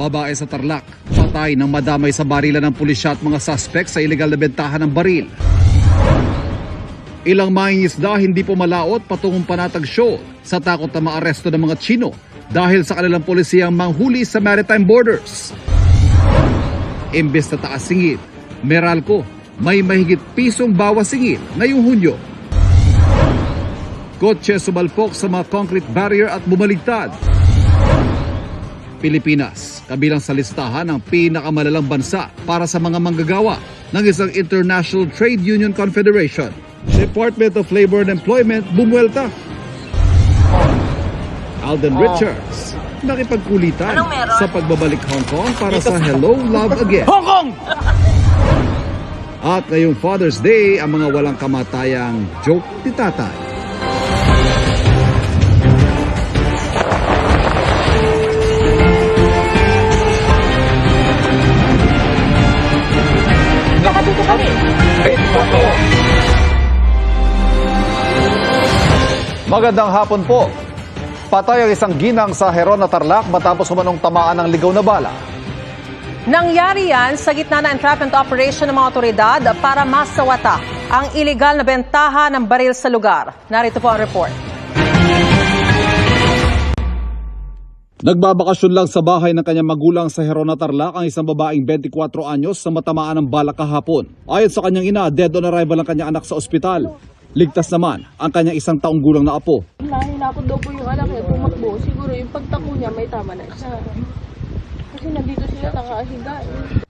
Babae sa Tarlac, patay ng madamay sa barilan ng pulisya at mga suspect sa illegal na bentahan ng baril. Ilang mangingisda hindi pumalaot patungong Panatag Shoal sa takot na maaresto ng mga Chino dahil sa kanilang pulisiyang manghuli sa maritime borders. Imbes na taas singil, Meralco, may mahigit pisong bawas singil ngayong Hunyo. Kotse sumalpok sa mga concrete barrier at bumaligtad. Pilipinas, kabilang sa listahan ng pinakamalalang bansa para sa mga manggagawa ng isang International Trade Union Confederation. Department of Labor and Employment bumuelta. Alden Richards, nakipagkulitan sa pagbabalik Hong Kong para sa Hello Love Again. Hong Kong! At ngayong Father's Day, ang mga walang kamatayang joke ni tatay. Nakatuto kami. Magandang hapon po. Patay ang isang ginang sa Heron na Tarlac matapos umanong tamaan ng ligaw na bala. Nangyari yan sa gitna ng entrapment operation ng mga otoridad para masawata ang iligal na bentahan ng baril sa lugar. Narito po ang report. Nagbabakasyon lang sa bahay ng kanyang magulang sa Heron na Tarlac ang isang babaeng 24 anyos na matamaan ng bala kahapon. Ayon sa kanyang ina, dead on arrival ang kanyang anak sa ospital. Ligtas naman ang kanyang 1 taong gulang na apo. Nahilakot daw po yung anak niya, tumakbo. Siguro yung pagtako niya may tama na siya. Kasi nandito sila nakahiga.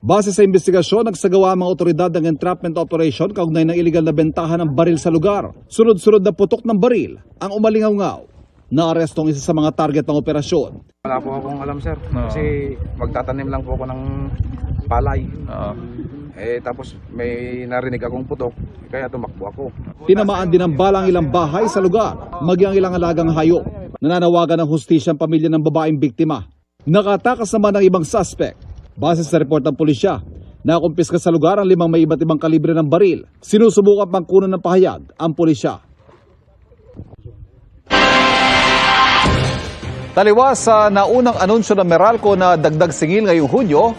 Base sa investigasyon, nagsagawa ang mga otoridad ng entrapment operation kaugnay ng iligal na bentahan ng baril sa lugar. Sunod-sunod na putok ng baril ang umalingaw-ngaw. Naaresto ang isa sa mga target ng operasyon. Wala po akong alam, sir. Kasi magtatanim lang po ako ng palay. Tapos may narinig akong putok, kaya tumakbo ako. Tinamaan din ng bala ang ilang bahay sa lugar, maging ang ilang alagang hayop. Nananawagan ng hustisya ang pamilya ng babaeng biktima. Nakatakas naman ang ibang suspect. Base sa report ng pulisya, nakumpiska sa lugar ang 5 may iba't ibang kalibre ng baril. Sinusubukan pang kunan ng pahayag ang pulisya. Taliwas sa naunang anunsyo ng Meralco na dagdag singil ngayong Hunyo,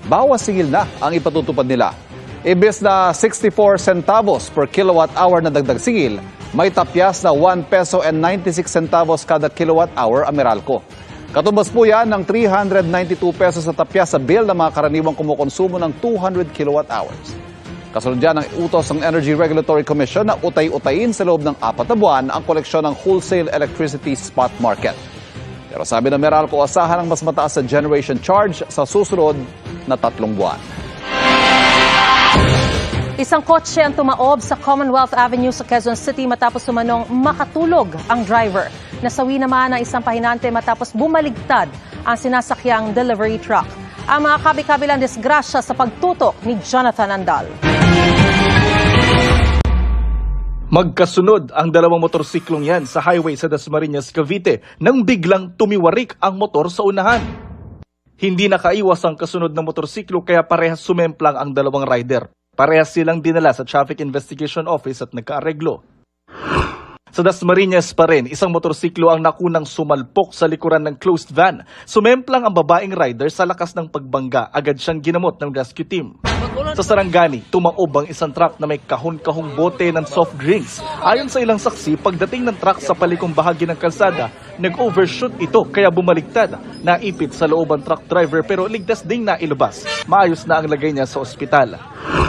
bawas singil na ang ipatutupad nila. Imbes na 64 centavos per kilowatt hour na dagdag singil, may tapyas na 1 peso and 96 centavos kada kilowatt hour ang Meralco. Katumbas po yan ng 392 pesos sa tapyas sa bill ng mga karaniwang kumukonsumo ng 200 kilowatt hours. Kasunod yan ang utos ng Energy Regulatory Commission na utay-utayin sa loob ng 4 na buwan ang koleksyon ng wholesale electricity spot market. Pero sabi ng Meralco, asahan ang mas mataas sa generation charge sa susunod na 3 buwan. Isang kotse ang tumaob sa Commonwealth Avenue sa Quezon City matapos sumanong makatulog ang driver. Nasawi naman ang isang pahinante matapos bumaligtad ang sinasakyang delivery truck. Ang mga kabi-kabilang disgrasya sa pagtutok ni Jonathan Andal. Magkasunod ang 2 motorsiklong yan sa highway sa Dasmariñas, Cavite nang biglang tumiwarik ang motor sa unahan. Hindi nakaiwas ang kasunod na motorsiklo kaya parehas sumemplang ang 2 rider. Parehas silang dinala sa Traffic Investigation Office at nagkaareglo. Sa Dasmariñas pa rin, isang motorsiklo ang nakunang sumalpok sa likuran ng closed van. Sumemplang ang babaeng rider sa lakas ng pagbangga. Agad siyang ginamot ng rescue team. Sa Sarangani, tumaob ang isang truck na may kahon-kahong bote ng soft drinks. Ayon sa ilang saksi, pagdating ng truck sa palikong bahagi ng kalsada, nag-overshoot ito kaya bumaligtad. Naipit sa loob ang truck driver pero ligtas ding nailabas. Maayos na ang lagay niya sa ospital.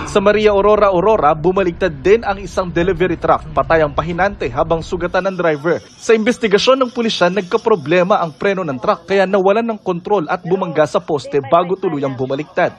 Sa Maria Aurora, bumaligtad din ang isang delivery truck. Patay ang pahinante habang sugatan ng driver. Sa investigasyon ng pulisya, nagkaproblema ang preno ng truck kaya nawalan ng kontrol at bumangga sa poste bago tuluyang bumaligtad.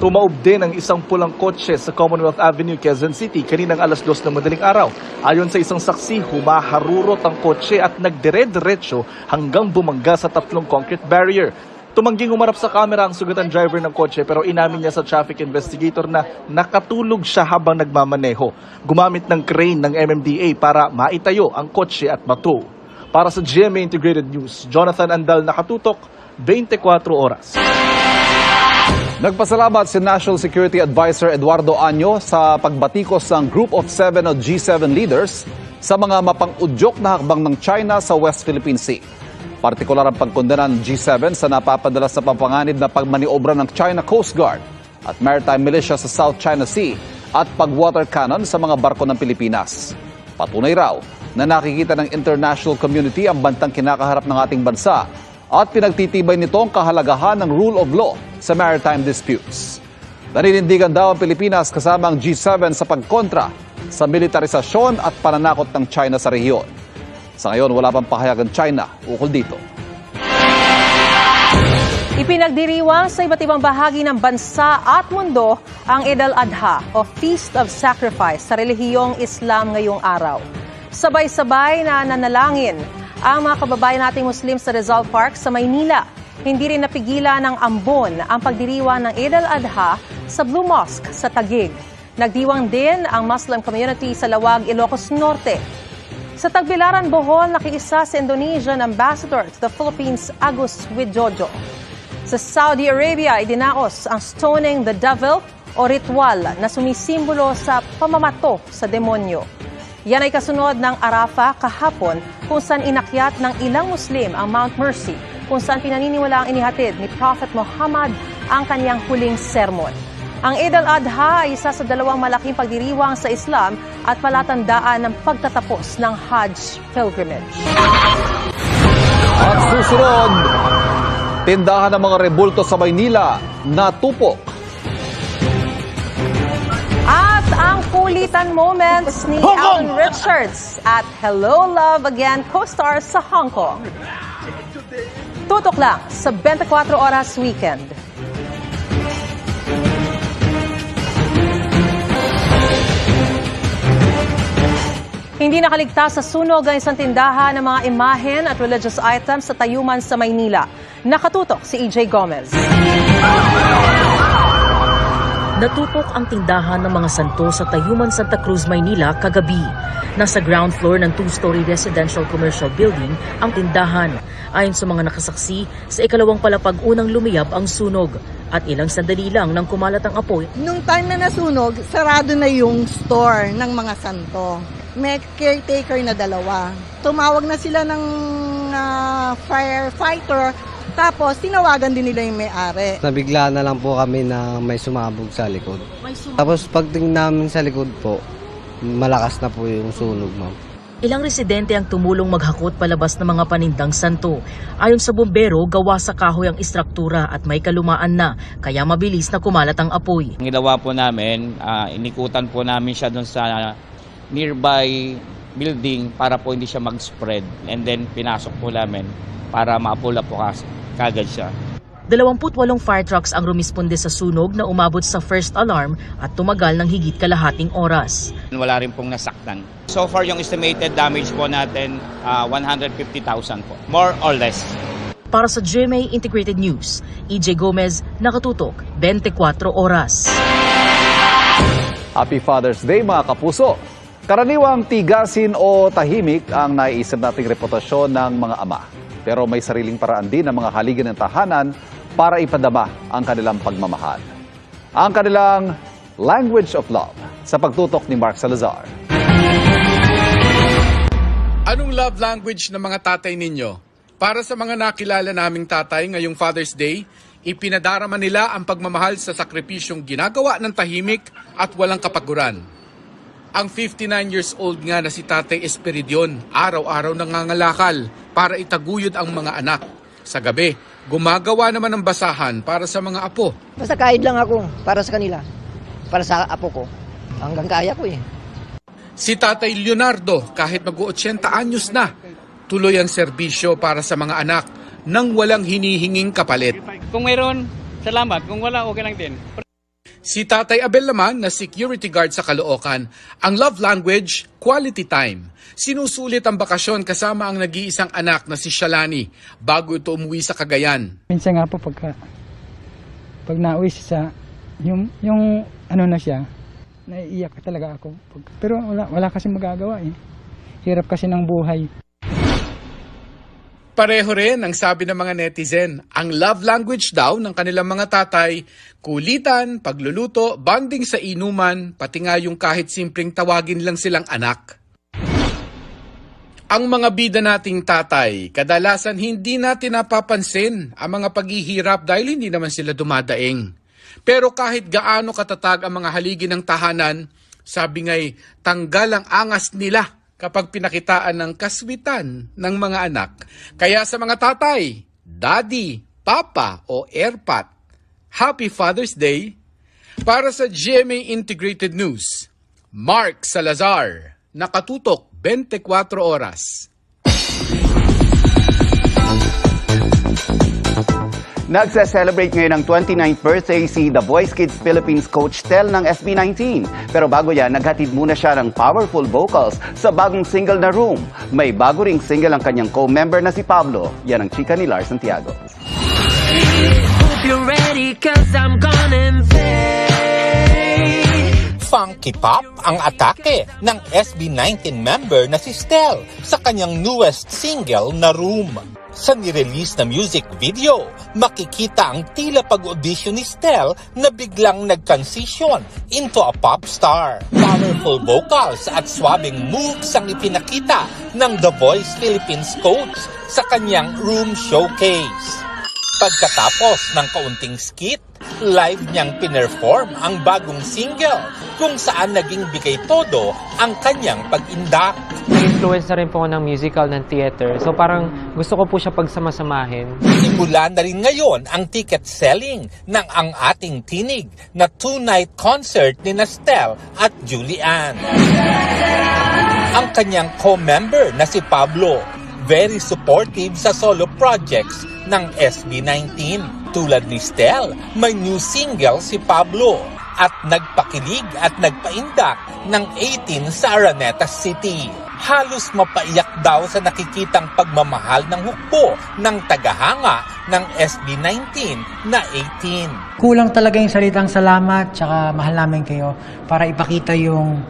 Tumaob din ang isang pulang kotse sa Commonwealth Avenue, Quezon City kaninang alas 2 ng madaling araw. Ayon sa isang saksi, humaharurot ang kotse at nagdire-diretso hanggang bumangga sa 3 concrete barrier. Tumangging umarap sa kamera ang sugatan driver ng kotse pero inamin niya sa traffic investigator na nakatulog siya habang nagmamaneho. Gumamit ng crane ng MMDA para maitayo ang kotse at mato. Para sa GMA Integrated News, Jonathan Andal, nakatutok, 24 oras. Nagpasalamat si National Security Advisor Eduardo Año sa pagbatikos ng Group of 7 o G7 leaders sa mga mapang-udyok na hakbang ng China sa West Philippine Sea. Partikular ang pagkondena ng G7 sa napapadalas na pampanganib na pagmaniobra ng China Coast Guard at maritime militia sa South China Sea at pag-water cannon sa mga barko ng Pilipinas. Patunay raw na nakikita ng international community ang bantang kinakaharap ng ating bansa at pinagtitibay nito ang kahalagahan ng rule of law sa maritime disputes. Naninindigan daw ang Pilipinas kasama ang G7 sa pagkontra sa militarisasyon at pananakot ng China sa rehiyon. Sa ngayon, wala pang pahayag ang China ukol dito. Ipinagdiriwang sa iba't ibang bahagi ng bansa at mundo ang Eid al-Adha o Feast of Sacrifice sa relihiyong Islam ngayong araw. Sabay-sabay na nanalangin ang mga kababayan nating Muslim sa Rizal Park sa Maynila. Hindi rin napigilan ng ambon ang pagdiriwang ng Eid al-Adha sa Blue Mosque sa Taguig. Nagdiwang din ang Muslim community sa Lawag, Ilocos Norte. Sa Tagbilaran, Bohol, nakiisa si Indonesian Ambassador to the Philippines, Agus Widodo. Sa Saudi Arabia, idinaos ang Stoning the Devil o ritual na sumisimbolo sa pamamato sa demonyo. Yan ay kasunod ng Arafah kahapon kung saan inakyat ng ilang Muslim ang Mount Mercy, kung saan pinaniniwala ang inihatid ni Prophet Muhammad ang kanyang huling sermon. Ang Eid al-Adha ay isa sa dalawang malaking pagdiriwang sa Islam at palatandaan ng pagtatapos ng Hajj pilgrimage. At susunod, tindahan ng mga rebulto sa Maynila natupok. At ang kulitan moments ni Alan Richards at Hello Love Again co-stars sa Hong Kong. Tutok lang sa 24 Oras Weekend. Hindi nakaligtas sa sunog ang isang tindahan ng mga imahen at religious items sa Tayuman sa Maynila. Nakatutok si EJ Gomez. Natupok ang tindahan ng mga santo sa Tayuman, Santa Cruz, Maynila kagabi. Nasa ground floor ng 2-story residential commercial building ang tindahan. Ayon sa mga nakasaksi, sa ikalawang palapag unang lumiyab ang sunog at ilang sandali lang nang kumalat ang apoy. Nung time na nasunog, sarado na yung store ng mga santo. May caretaker na 2. Tumawag na sila ng firefighter, tapos tinawagan din nila yung may-ari. Nabigla na lang po kami na may sumabog sa likod. Tapos pagtingin namin sa likod po, malakas na po yung sunog, ma'am. Ilang residente ang tumulong maghakot palabas ng mga panindang santo. Ayon sa bumbero, gawa sa kahoy ang istruktura at may kalumaan na, kaya mabilis na kumalat ang apoy. Ang ginawa po namin, inikutan po namin siya doon sa nearby building para po hindi siya mag-spread. And then pinasok po namin para maapula po kagad siya. 28 fire trucks ang rumisponde sa sunog na umabot sa first alarm at tumagal ng higit kalahating oras. Wala rin pong nasaktan. So far yung estimated damage po natin 150,000 po, more or less. Para sa GMA Integrated News, EJ Gomez, nakatutok 24 oras. Happy Father's Day mga kapuso! Karaniwang tigasin o tahimik ang naiisip nating reputasyon ng mga ama. Pero may sariling paraan din ng mga haligi ng tahanan para ipadama ang kanilang pagmamahal. Ang kanilang language of love sa pagtutok ni Mark Salazar. Anong love language ng mga tatay ninyo? Para sa mga nakilala naming tatay ngayong Father's Day, ipinadarama nila ang pagmamahal sa sakripisyong ginagawa ng tahimik at walang kapaguran. Ang 59 years old nga na si Tatay Esperidion, araw-araw nangangalakal para itaguyod ang mga anak. Sa gabi, gumagawa naman ng basahan para sa mga apo. Basta kahit lang ako para sa kanila, para sa apo ko. Hanggang kaya ko eh. Si Tatay Leonardo, kahit mag-80 anyos na, tuloy ang serbisyo para sa mga anak nang walang hinihinging kapalit. Kung mayroon, salamat. Kung wala, okay lang din. Si Tatay Abel naman na security guard sa Caloocan, ang love language, quality time. Sinusulit ang bakasyon kasama ang nag-iisang anak na si Shalani bago ito umuwi sa Cagayan. Minsan nga po pag nauwi siya, yung ano na siya, naiiyak talaga ako. Pero wala kasi magagawa eh. Hirap kasi ng buhay. Pareho rin ang sabi ng mga netizen, ang love language daw ng kanilang mga tatay, kulitan, pagluluto, bonding sa inuman, pati nga yung kahit simpleng tawagin lang silang anak. Ang mga bida nating tatay, kadalasan hindi natin napapansin ang mga paghihirap dahil hindi naman sila dumadaing. Pero kahit gaano katatag ang mga haligi ng tahanan, sabi nga'y tanggal ang angas nila kapag pinakitaan ng kaswitan ng mga anak. Kaya sa mga tatay, daddy, papa o airpat, Happy Father's Day! Para sa GMA Integrated News, Mark Salazar, nakatutok 24 oras. Nagse-celebrate ngayon ang 29th birthday si The Voice Kids Philippines coach Tel ng SB19. Pero bago yan, naghatid muna siya ng powerful vocals sa bagong single na Room. May bago ring single ang kanyang co-member na si Pablo. Yan ang chika ni Lars Santiago. Hope you're ready 'cause I'm gonna invade. Funky pop ang atake ng SB19 member na si Stel sa kanyang newest single na Room. Sa nirelease na music video, makikita ang tila pag-audition ni Stel na biglang nag-transition into a pop star. Powerful vocals at swabbing moves ang ipinakita ng The Voice Philippines coach sa kanyang Room showcase. Pagkatapos ng kaunting skit, live niyang pinerform ang bagong single kung saan naging bigay todo ang kanyang pag-indak. Influence na rin po ako ng musical, ng theater. So parang gusto ko po siya pagsamasamahin. Simula na rin ngayon ang ticket selling ng Ang Ating Tinig na 2-night concert ni Stel at Julian. Ang kanyang co-member na si Pablo, very supportive sa solo projects ng SB19. Tulad ni Stel, may new single si Pablo at nagpakilig at nagpaindak ng 18 sa Araneta City. Halos mapaiyak daw sa nakikitang pagmamahal ng hukbo ng tagahanga ng SB19 na 18. Kulang talaga yung salitang salamat tsaka mahal namin kayo para ipakita yung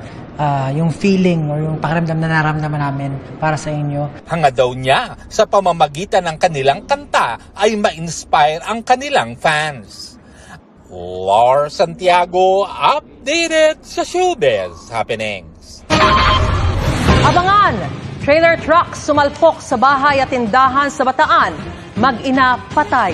feeling or yung pakiramdam na naramdaman namin para sa inyo. Hanga daw niya sa pamamagitan ng kanilang kanta ay ma-inspire ang kanilang fans. Lars Santiago, updated sa Showbiz Happenings. Abangan! Trailer truck sumalpok sa bahay at tindahan sa Bataan. Mag-ina patay.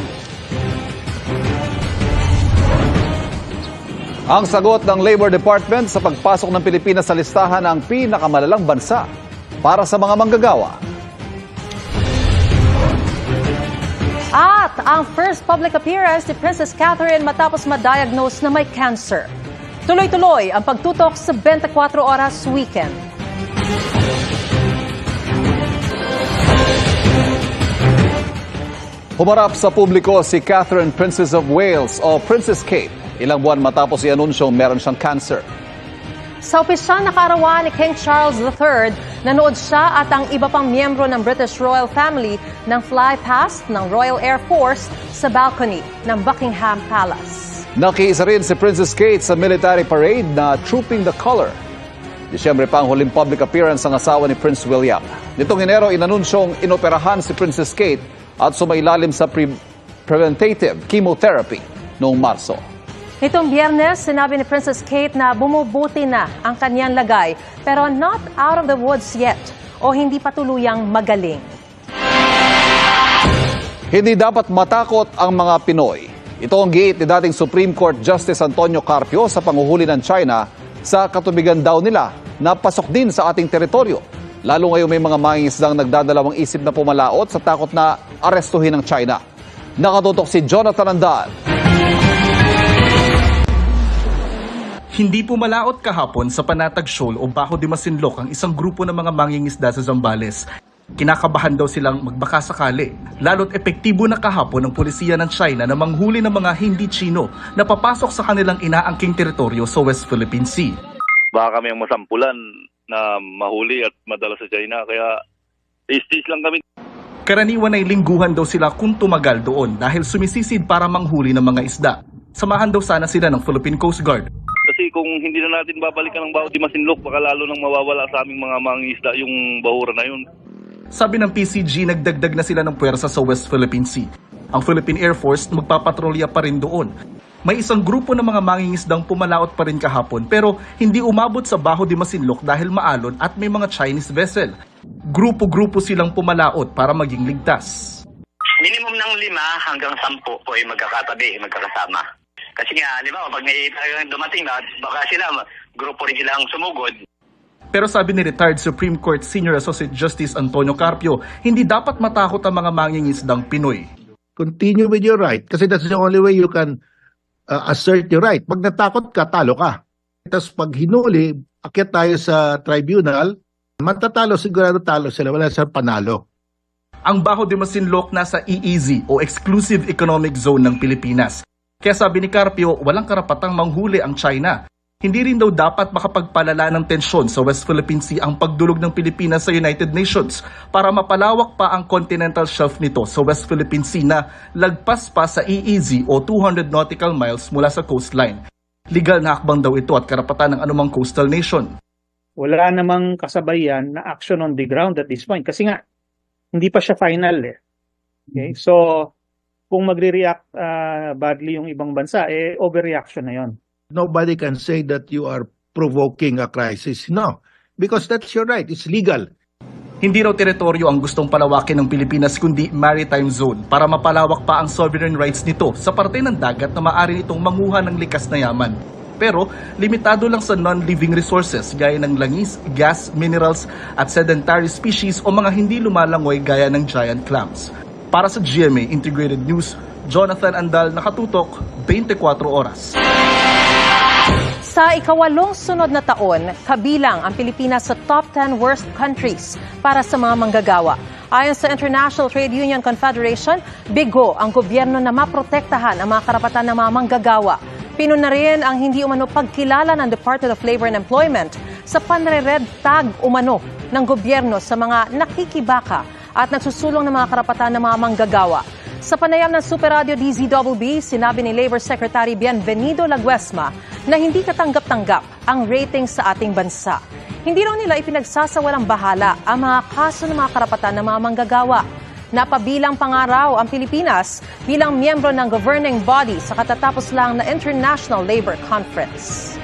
Ang sagot ng Labor Department sa pagpasok ng Pilipinas sa listahan ng pinakamalalang bansa para sa mga manggagawa. At ang first public appearance ni Princess Catherine matapos ma-diagnose na may cancer. Tuloy-tuloy ang pagtutok sa 24 oras weekend. Humarap sa publiko si Catherine, Princess of Wales o Princess Kate. Ilang buwan matapos i-anunsyo meron siyang cancer. Sa opisyal na kaarawan ni King Charles III, nanood siya at ang iba pang miyembro ng British Royal Family ng fly past ng Royal Air Force sa balcony ng Buckingham Palace. Nakiisa rin si Princess Kate sa military parade na Trooping the Colour. Disyembre pa ang huling public appearance ng asawa ni Prince William. Nitong Enero, inanunsyong inoperahan si Princess Kate at sumailalim sa preventative chemotherapy noong Marso. Nitong Biyernes, sinabi ni Princess Kate na bumubuti na ang kanyang lagay pero not out of the woods yet o hindi pa tuluyang magaling. Hindi dapat matakot ang mga Pinoy. Ito ang giit ni dating Supreme Court Justice Antonio Carpio sa panguhuli ng China sa katubigan daw nila na pasok din sa ating teritoryo. Lalo ngayon may mga mangingisdang nagdadalawang isip na pumalaot sa takot na arestuhin ng China. Nakatutok si Jonathan Andal. Hindi pumalaot kahapon sa Panatag Shoal o Bajo de Masinloc ang isang grupo ng mga mangingisda sa Zambales. Kinakabahan daw silang magbaka sakali. Lalo't epektibo na kahapon ng pulisiya ng China na manghuli ng mga hindi Chino na papasok sa kanilang inaangking teritoryo sa West Philippine Sea. Baka kami ang masampulan na mahuli at madala sa China, kaya istis lang kami. Karaniwan ay lingguhan daw sila kung tumagal doon dahil sumisisid para manghuli ng mga isda. Samahan daw sana sila ng Philippine Coast Guard. Kasi kung hindi na natin babalikan ng Bajo de Masinloc, baka lalo nang mawawala sa aming mga mangingisda yung bahura na yun. Sabi ng PCG, nagdagdag na sila ng puwersa sa West Philippine Sea. Ang Philippine Air Force magpapatrolya pa rin doon. May isang grupo ng mga mangingisdang pumalaot pa rin kahapon pero hindi umabot sa Baho de Masinloc dahil maalon at may mga Chinese vessel. Grupo-grupo silang pumalaot para maging ligtas. Minimum ng 5 hanggang 10 po ay magkakatabi, magkakasama. Kasi nga, di ba, pag may dumating na, baka sila, grupo rin silang sumugod. Pero sabi ni retired Supreme Court Senior Associate Justice Antonio Carpio, hindi dapat matakot ang mga mangingisdang Pinoy. Continue with your right kasi that's the only way you can assert your right. Pag natakot ka, talo ka. Tapos pag hinuli, akyat tayo sa tribunal, matatalo, sigurado talo sila, wala sa panalo. Ang Baho de Masinloc nasa EEZ o Exclusive Economic Zone ng Pilipinas. Kaya sabi ni Carpio, walang karapatang manghuli ang China. Hindi rin daw dapat makapagpalala ng tensyon sa West Philippine Sea ang pagdulog ng Pilipinas sa United Nations para mapalawak pa ang continental shelf nito sa West Philippine Sea na lagpas pa sa EEZ o 200 nautical miles mula sa coastline. Legal na hakbang daw ito at karapatan ng anumang coastal nation. Wala namang kasabayan na action on the ground at this point kasi nga hindi pa siya final eh. Okay? So kung magre-react badly yung ibang bansa, overreaction na yon. Nobody can say that you are provoking a crisis. No, because that's your right. It's legal. Hindi raw teritoryo ang gustong palawakin ng Pilipinas kundi maritime zone para mapalawak pa ang sovereign rights nito sa parte ng dagat na maaari nitong manguha ng likas na yaman. Pero limitado lang sa non-living resources gaya ng langis, gas, minerals at sedentary species o mga hindi lumalangoy gaya ng giant clams. Para sa GMA Integrated News, Jonathan Andal, nakatutok, 24 oras. Sa ikawalong sunod na taon, kabilang ang Pilipinas sa top 10 worst countries para sa mga manggagawa. Ayon sa International Trade Union Confederation, bigo ang gobyerno na maprotektahan ang mga karapatan ng mga manggagawa. Pinuna rin ang hindi umano pagkilala ng Department of Labor and Employment sa panre-red tag umano ng gobyerno sa mga nakikibaka at nagsusulong ng mga karapatan ng mga manggagawa. Sa panayam ng Super Radio DZBB, sinabi ni Labor Secretary Bienvenido Laguesma na hindi katanggap-tanggap ang rating sa ating bansa. Hindi raw nila ipinagsasawalang bahala ang mga kaso ng mga karapatan ng mga manggagawa. Napabilang pangaraw ang Pilipinas bilang miyembro ng governing body sa katatapos lang na International Labor Conference.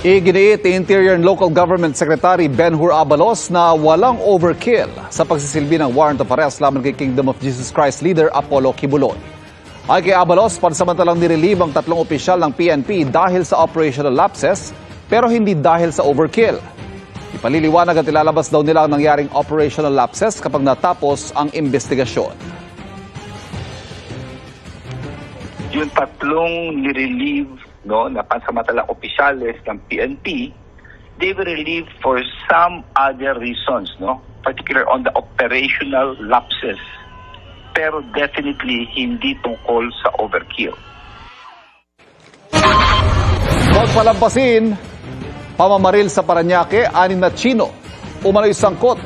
Iginiit ni Interior and Local Government Secretary Ben-Hur Abalos na walang overkill sa pagsisilbi ng warrant of arrest laban kay Kingdom of Jesus Christ leader Apollo Kibuloy. Ay kay Abalos, pansamantalang nirelieve ang 3 opisyal ng PNP dahil sa operational lapses pero hindi dahil sa overkill. Ipaliliwanag at ilalabas daw nila ang nangyaring operational lapses kapag natapos ang investigasyon. Yung 3 nirelieve na pansamantalang opisyales ng PNP, they were relieved for some other reasons, particular on the operational lapses. Pero definitely hindi tungkol sa overkill. Pagpalampasin, pamamaril sa Parañaque, 6 na Chino, umano'y sangkot.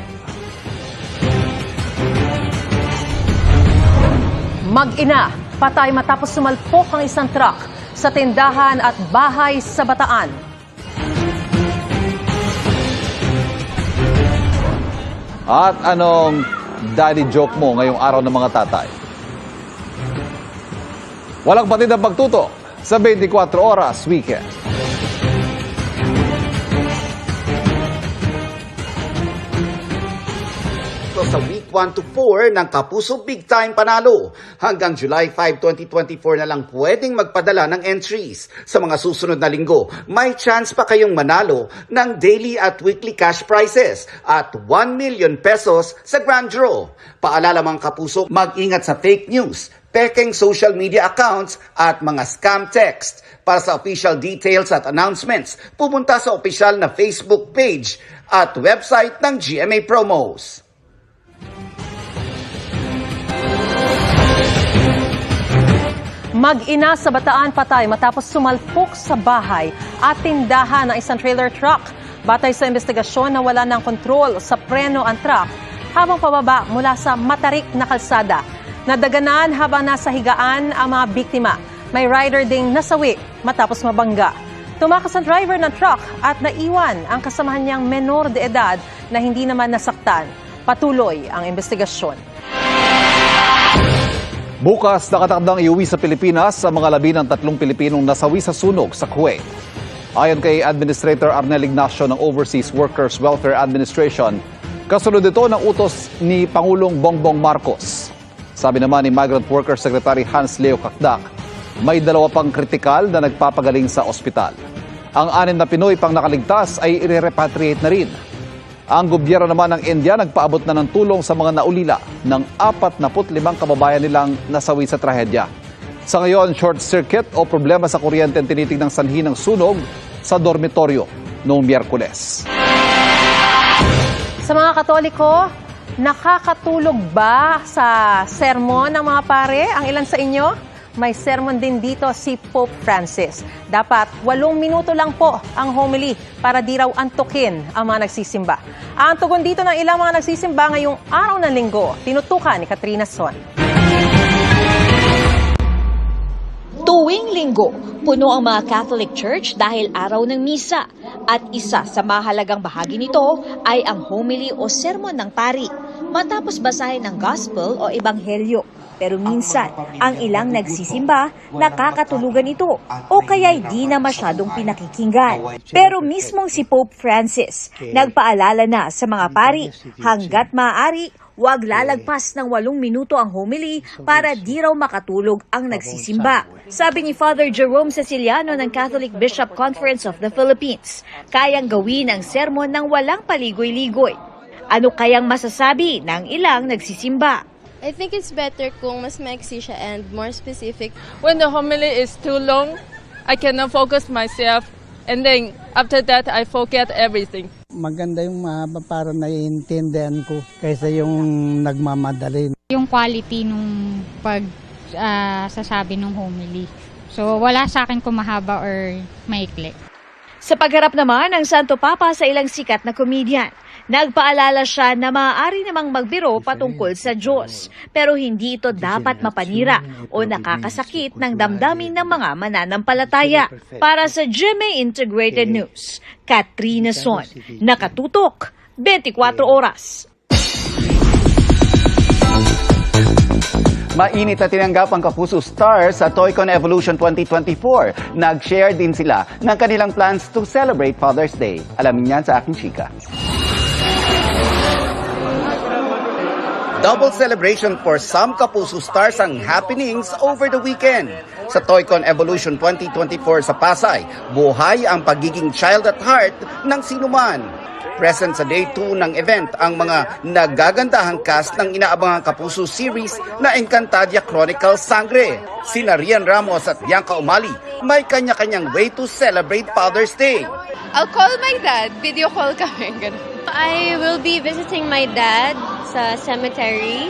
Mag-ina, patay matapos sumalpok ang isang truck sa tindahan at bahay sa Bataan. At anong daddy joke mo ngayong araw ng mga tatay? Walang batid ang pagtutok sa 24 oras weekend. Sa week 1 to 4 ng Kapuso Big Time Panalo. Hanggang July 5, 2024 na lang pwedeng magpadala ng entries. Sa mga susunod na linggo, may chance pa kayong manalo ng daily at weekly cash prizes at 1 million pesos sa grand draw. Paalala mga Kapuso, mag-ingat sa fake news, pekeng social media accounts at mga scam text. Para sa official details at announcements, pumunta sa official na Facebook page at website ng GMA Promos. Mag-ina sa Bataan patay matapos sumalpok sa bahay at tindahan ng isang trailer truck. Batay sa investigasyon, nawala ng kontrol sa preno ang truck habang pababa mula sa matarik na kalsada. Nadaganan habang nasa higaan ang mga biktima. May rider ding nasawi matapos mabangga. Tumakas ang driver ng truck at naiwan ang kasamahan niyang menor de edad na hindi naman nasaktan. Patuloy ang investigasyon. Bukas nakatakdang iuwi sa Pilipinas sa mga labi ng 3 Pilipinong nasawi sa sunog sa Kuwait. Ayon kay Administrator Arnel Ignacio ng Overseas Workers Welfare Administration, kasunod ito ng utos ni Pangulong Bongbong Marcos. Sabi naman ni Migrant Worker Secretary Hans Leo Kakdak, may 2 pang kritikal na nagpapagaling sa ospital. Ang 6 na Pinoy pang nakaligtas ay i-repatriate na rin. Ang gobyerno naman ng India nagpaabot na ng tulong sa mga naulila ng 45 kababayan nilang nasawi sa trahedya. Sa ngayon, short circuit o problema sa kuryente ang tinitingnang sanhi ng sunog sa dormitoryo noong Miyerkules. Sa mga Katoliko, nakakatulog ba sa sermon ng mga pare ang ilan sa inyo? May sermon din dito si Pope Francis. Dapat 8 minuto lang po ang homily para di raw antukin ang mga nagsisimba. Ang tugon dito ng ilang mga nagsisimba ngayong araw ng linggo, tinutukan ni Katrina Son. Tuwing linggo, puno ang mga Catholic Church dahil araw ng misa. At isa sa mahalagang bahagi nito ay ang homily o sermon ng pari. Matapos basahin ang gospel o ebanghelyo. Pero minsan, ang ilang nagsisimba, nakakatulugan ito o kaya'y di na masyadong pinakikinggan. Pero mismong si Pope Francis, nagpaalala na sa mga pari, hanggat maaari, huwag lalagpas ng 8 minuto ang homily para di raw makatulog ang nagsisimba. Sabi ni Father Jerome Ceciliano ng Catholic Bishop Conference of the Philippines, kayang gawin ang sermon ng walang paligoy-ligoy. Ano kayang masasabi ng ilang nagsisimba? I think it's better kung mas maiksi siya and more specific. When the homily is too long, I cannot focus myself. And then, after that, I forget everything. Maganda yung mahaba para naiintindihan ko kaysa yung nagmamadali. Yung quality nung sasabi ng homily. So, wala sa akin kung mahaba or maikli. Sa pagharap naman ng Santo Papa sa ilang sikat na komedyan, nagpaalala siya na maaari namang magbiro patungkol sa Diyos, pero hindi ito dapat mapanira o nakakasakit ng damdamin ng mga mananampalataya. Para sa GMA Integrated News, Katrina Son, nakatutok 24 oras. Mainit na tinanggap ang Kapuso Stars sa Toycon Evolution 2024. Nag-share din sila ng kanilang plans to celebrate Father's Day. Alamin niyan sa aking chika. Double celebration for some Kapuso Stars ang happenings over the weekend. Sa Toycon Evolution 2024 sa Pasay, buhay ang pagiging child at heart ng sinuman. Present sa Day 2 ng event ang mga nagagandahang cast ng inaabangang Kapuso series na Encantadia Chronicles Sangre. Sina Rian Ramos at Bianca Umali may kanya-kanyang way to celebrate Father's Day. I'll call my dad. Video call kami. I will be visiting my dad sa cemetery.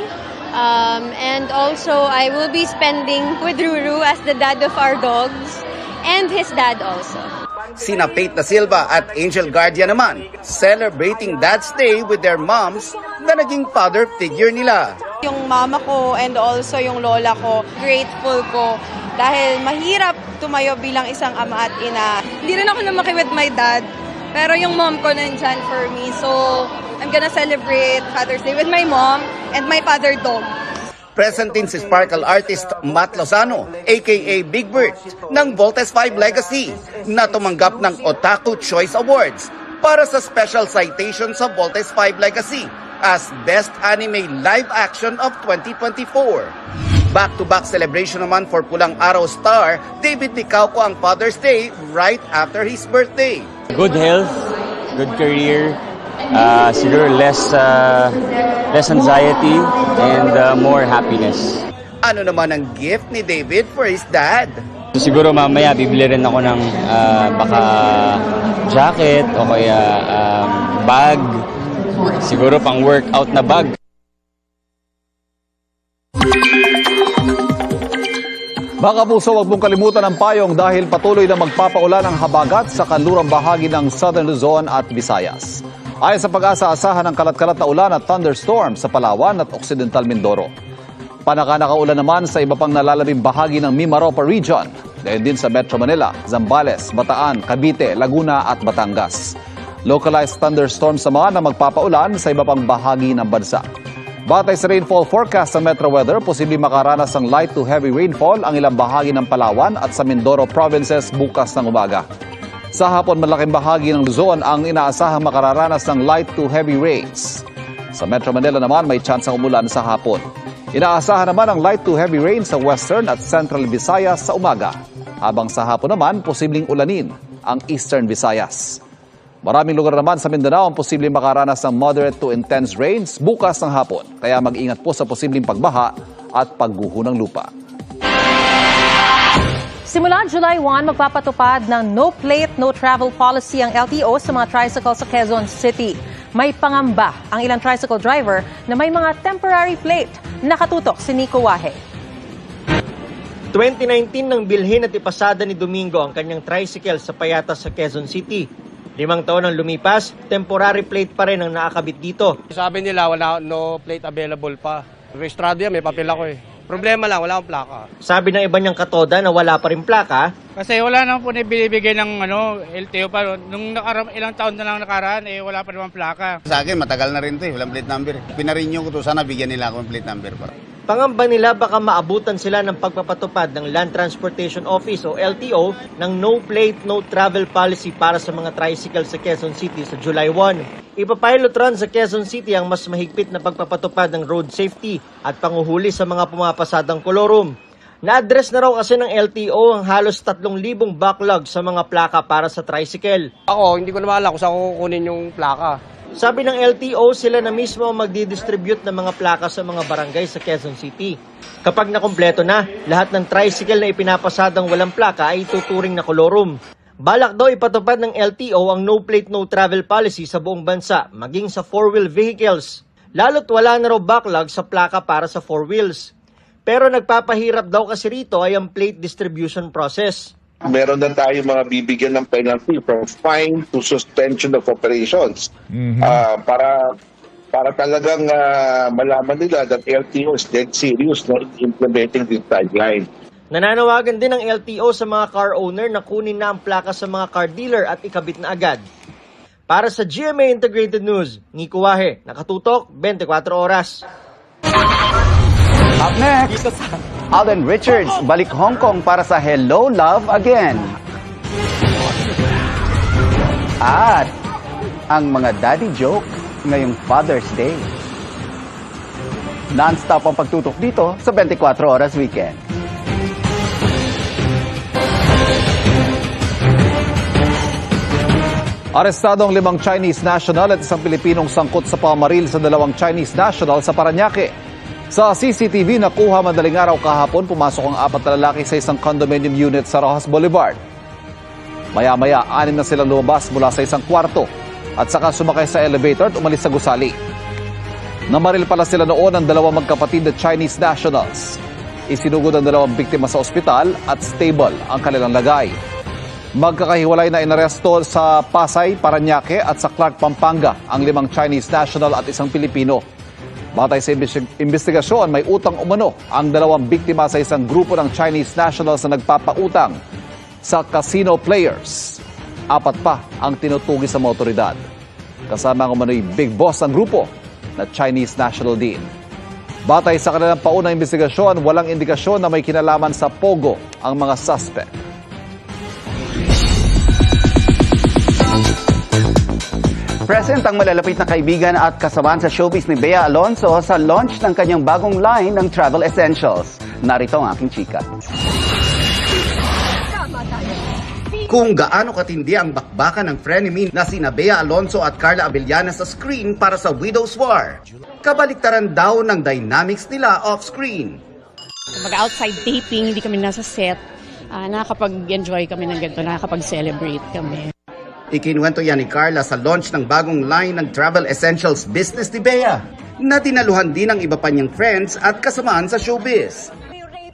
And also, I will be spending with Ruru as the dad of our dogs. And his dad also. Sina Pate da Silva at Angel Guardia naman, celebrating Dad's Day with their moms na naging father figure nila. Yung mama ko and also yung lola ko, grateful ko dahil mahirap tumayo bilang isang ama at ina. Hindi rin ako lumaki with my dad, pero yung mom ko nandyan for me. So, I'm gonna celebrate Father's Day with my mom and my father dog. Present din si Sparkle artist Matt Lozano, aka Big Bird, ng Voltes 5 Legacy, na tumanggap ng Otaku Choice Awards para sa special citation sa Voltes 5 Legacy as Best Anime Live Action of 2024. Back-to-back celebration naman for Pulang Araw star David Licauco ang Father's Day right after his birthday. Good health, good career, siguro less anxiety and more happiness. Ano naman ang gift ni David for his dad? So siguro mamaya bibili rin ako ng baka jacket o kaya bag. Siguro pang workout na bag. Mga kapuso, huwag mong kalimutan ang payong dahil patuloy na magpapaulan ang habagat sa kanlurang bahagi ng Southern Luzon at Visayas. Ayon sa Pag-asa, asahan ng kalat-kalat na ulan at thunderstorm sa Palawan at Occidental Mindoro. Panaka-nakaulan naman sa iba pang nalalabing bahagi ng Mimaropa Region, gayon din sa Metro Manila, Zambales, Bataan, Cavite, Laguna at Batangas. Localized thunderstorms naman na magpapaulan sa iba pang bahagi ng bansa. Batay sa rainfall forecast sa Metro Weather, posibleng makaranas ng light to heavy rainfall ang ilang bahagi ng Palawan at sa Mindoro provinces bukas ng umaga. Sa hapon, malaking bahagi ng Luzon ang inaasahang makararanas ng light to heavy rains. Sa Metro Manila naman, may tsansang umulan sa hapon. Inaasahan naman ang light to heavy rain sa Western at Central Visayas sa umaga. Habang sa hapon naman, posibleng ulanin ang Eastern Visayas. Maraming lugar naman sa Mindanao ang posibleng makaranas ng moderate to intense rains bukas ng hapon. Kaya mag-ingat po sa posibleng pagbaha at pagguho ng lupa. Simula July 1, magpapatupad ng no plate, no travel policy ang LTO sa mga tricycle sa Quezon City. May pangamba ang ilang tricycle driver na may mga temporary plate. Nakatutok si Nico Wahe. 2019 nang bilhin at ipasada ni Domingo ang kanyang tricycle sa Payatas sa Quezon City. 5 taon ang lumipas, temporary plate pa rin ang nakakabit dito. Sabi nila no plate available pa. Registrado yan, may papel ako eh. Problema lang, wala akong plaka. Sabi ng iba niyang katoda na wala pa rin plaka. Kasi wala naman po na binibigay ng LTO pa. Nung ilang taon na lang nakaraan, wala pa naman plaka. Sa akin, matagal na rin ito eh. Walang plate number. Pinarinyo ko to, sana bigyan nila ako ng plate number para. Pangamba nila baka maabutan sila ng pagpapatupad ng Land Transportation Office o LTO ng no plate, no travel policy para sa mga tricycle sa Quezon City sa July 1. Ipapilot run sa Quezon City ang mas mahigpit na pagpapatupad ng road safety at panguhuli sa mga pumapasadang kolorum. Na-address na raw kasi ng LTO ang halos 3,000 backlog sa mga plaka para sa tricycle. Ako, hindi ko na maalala kung saan ko kukunin yung plaka. Sabi ng LTO, sila na mismo ang magdidistribute ng mga plaka sa mga barangay sa Quezon City. Kapag nakumpleto na, lahat ng tricycle na ipinapasadang walang plaka ay ituturing na kolorum. Balak daw ipatupad ng LTO ang no plate no travel policy sa buong bansa, maging sa 4-wheel vehicles. Lalo't wala na raw backlog sa plaka para sa 4 wheels. Pero nagpapahirap daw kasi rito ay ang plate distribution process. Meron na tayo mga bibigyan ng penalty from fine to suspension of operations. Para talagang malaman nila that LTO is dead serious in implementing this guideline. Nananawagan din ng LTO sa mga car owner na kunin na ang plaka sa mga car dealer at ikabit na agad. Para sa GMA Integrated News, Nico Wahe, nakatutok 24 oras. Up next, Alden Richards balik Hong Kong para sa Hello Love Again. At ang mga daddy joke ngayong Father's Day. Non-stop ang pagtutok dito sa 24 Oras Weekend. Arestado ang 5 Chinese national at isang Pilipinong sangkot sa pamaril sa 2 Chinese national sa Parañaque. Sa CCTV, nakuha madaling araw kahapon, pumasok ang 4 na lalaki sa isang condominium unit sa Rojas Boulevard. Maya-maya, 6 na silang lumabas mula sa isang kwarto at saka sumakay sa elevator at umalis sa gusali. Namaril pala sila noon ng 2 magkapatid na Chinese nationals. Isinugod ang 2 biktima sa ospital at stable ang kanilang lagay. Magkakahiwalay na inaresto sa Pasay, Parañaque at sa Clark, Pampanga ang 5 Chinese national at isang Pilipino. Batay sa investigasyon, may utang umano ang 2 biktima sa isang grupo ng Chinese nationals na nagpapautang sa casino players. 4 pa ang tinutugi sa mga otoridad. Kasama ang umano'y big boss ng grupo na Chinese national din. Batay sa kanilang paunang investigasyon, walang indikasyon na may kinalaman sa Pogo ang mga suspect. Present ang malalapit na kaibigan at kasamaan sa showbiz ni Bea Alonzo sa launch ng kanyang bagong line ng travel essentials. Narito ang aking chika. Kung gaano katindi ang bakbakan ng frenemy na sina Bea Alonzo at Carla Abellana sa screen para sa Widow's War, kabaliktaran daw ng dynamics nila off-screen. Mag-outside taping, hindi kami nasa set. Nakakapag-enjoy kami ng ganito, nakakapag-celebrate kami. Ikinuwento yan ni Carla sa launch ng bagong line ng travel essentials business ni Bea, na dinaluhan din ng iba pa niyang friends at kasamaan sa showbiz.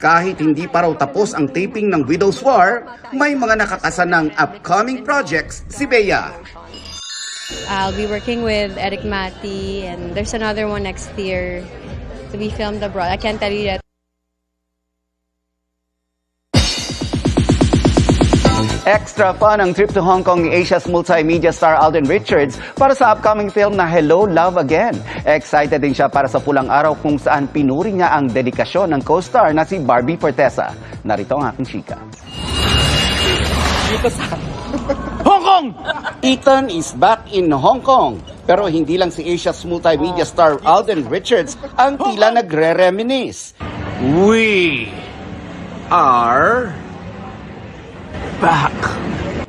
Kahit hindi pa raw tapos ang taping ng Widow's War, may mga nakakasa ng upcoming projects si Bea. I'll be working with Eric Mati and there's another one next year to be filmed abroad. I can't tell you yet. Extra fun ang trip to Hong Kong ni Asia's multimedia star Alden Richards para sa upcoming film na Hello, Love Again. Excited din siya para sa pulang araw kung saan pinuri niya ang dedikasyon ng co-star na si Barbie Fortesa. Narito ang aking chika. Hong Kong! Ethan is back in Hong Kong. Pero hindi lang si Asia's multimedia star Alden Richards ang tila nagre-reminisce. We are back.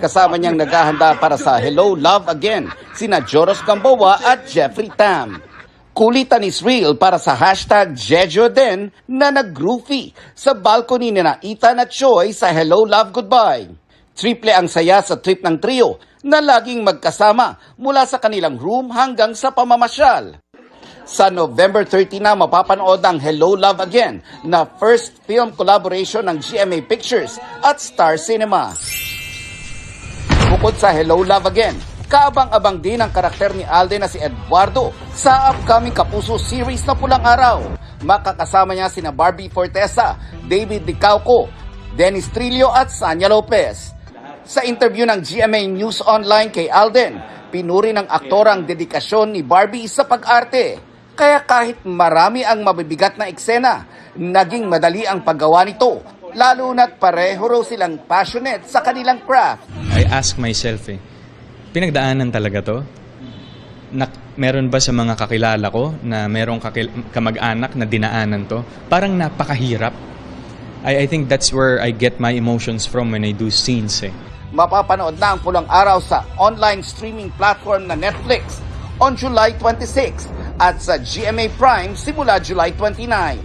Kasama niyang naghahanda para sa Hello, Love Again, sina Joros Gamboa at Jeffrey Tam. Kulitan is real para sa hashtag Jejo din na nag-groovy sa balcony ni na Ethan at Choi sa Hello, Love, Goodbye. Triple ang saya sa trip ng trio na laging magkasama mula sa kanilang room hanggang sa pamamasyal. Sa November 30 na mapapanood ang Hello, Love Again na first film collaboration ng GMA Pictures at Star Cinema. Bukod sa Hello, Love Again, kaabang-abang din ang karakter ni Alden na si Eduardo sa upcoming Kapuso series na Pulang Araw. Makakasama niya sina Barbie Fortesa, David Dicauco, Dennis Trillo at Sanya Lopez. Sa interview ng GMA News Online kay Alden, pinuri ng aktor ang dedikasyon ni Barbie sa pag-arte. Kaya kahit marami ang mabibigat na eksena, naging madali ang paggawa nito, lalo na't pareho raw silang passionate sa kanilang craft. I ask myself pinagdaanan talaga to? Meron ba sa mga kakilala ko na merong kamag-anak na dinaanan to? Parang napakahirap. I think that's where I get my emotions from when I do scenes Mapapanood na ang Pulang Araw sa online streaming platform na Netflix on July 26 at sa GMA Prime simula July 29.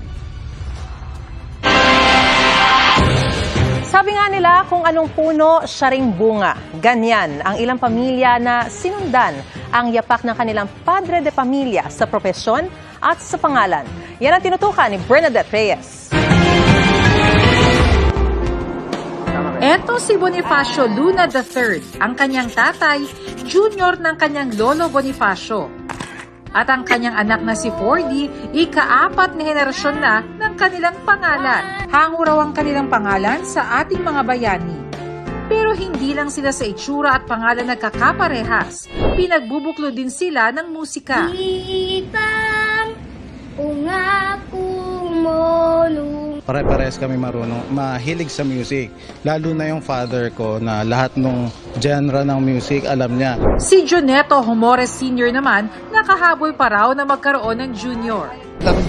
Sabi nga nila, kung anong puno, siya ring bunga. Ganyan ang ilang pamilya na sinundan ang yapak ng kanilang padre de pamilya sa propesyon at sa pangalan. Yan ang tinutukan ni Bernadette Reyes. Eto si Bonifacio Luna III, ang kanyang tatay, junior ng kanyang lolo Bonifacio. At ang kanyang anak na si Fordy, ika-4 na henerasyon na ng kanilang pangalan. Hango raw ang kanilang pangalan sa ating mga bayani. Pero hindi lang sila sa itsura at pangalan nagkakaparehas. Pinagbubuklo din sila ng musika. Pare-parehas kami marunong, mahilig sa music. Lalo na yung father ko na lahat ng genre ng music alam niya. Si Joneto Humores Sr. naman, nakahabol pa raw na magkaroon ng junior.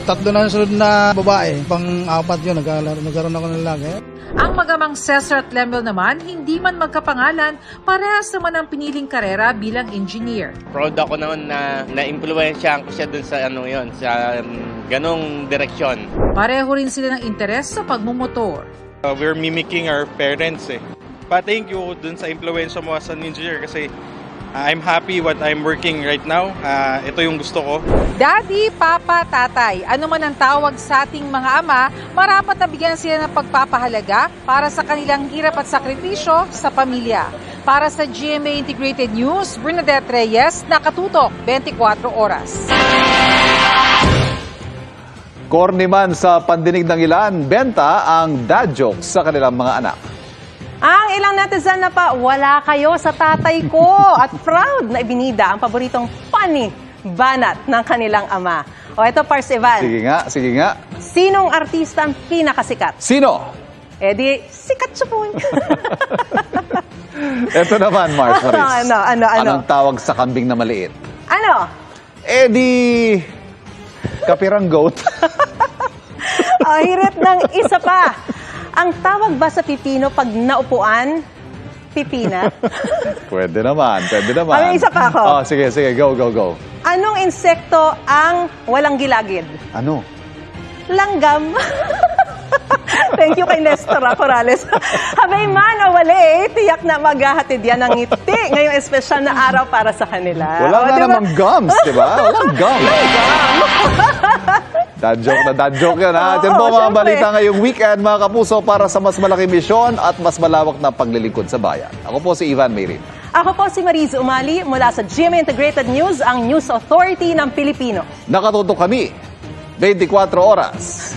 Tatlo na sunod na babae, pang-apat yun, nagkaroon ako ng lalaki. Ang magamang Cesar at Lemel naman, hindi man magkapangalan, parehas naman ang piniling karera bilang engineer. Proud ako noon na na-impluwensyahan ko siya dun sa sa ganong direksyon. Pareho rin sila ng interes sa pagmumotor. We're mimicking our parents But thank you dun sa impluwensya mo as an engineer kasi I'm happy what I'm working right now. Ito yung gusto ko. Daddy, Papa, Tatay, ano man ang tawag sa ating mga ama, marapat na bigyan sila ng pagpapahalaga para sa kanilang hirap at sakripisyo sa pamilya. Para sa GMA Integrated News, Bernadette Reyes, nakatutok 24 oras. Corny man sa pandinig ng ilan, benta ang dad jokes sa kanilang mga anak. Ang ilang netizen na pa, wala kayo sa tatay ko at proud na ibinida ang paboritong funny banat ng kanilang ama. O ito, Pars Evan. Sige nga. Sinong artista ang pinakasikat? Sino? Eh di, sikat siya po. Ito naman, Mars Maris. Ano? Anong tawag sa kambing na maliit? Ano? Eh di, kapirang goat. Hirit ng isa pa. Ang tawag ba sa pipino pag naupuan? Pipina? Pwede naman. May isa pa ako. Oh, sige. Go. Anong insekto ang walang gilagid? Ano? Langgam. Thank you kay Nestor Corrales. Habay man o wali, tiyak na maghahatid yan ng ngiti ngayong espesyal na araw para sa kanila. Wala nga diba? namang gums, di ba? Walang gums. Dad joke yan ha. Yan po mga balita ngayong weekend mga kapuso para sa mas malaking misyon at mas malawak na paglilingkod sa bayan. Ako po si Ivan Mayrin. Ako po si Mariz Umali mula sa GMA Integrated News, ang News Authority ng Pilipino. Nakatutok kami 24 oras.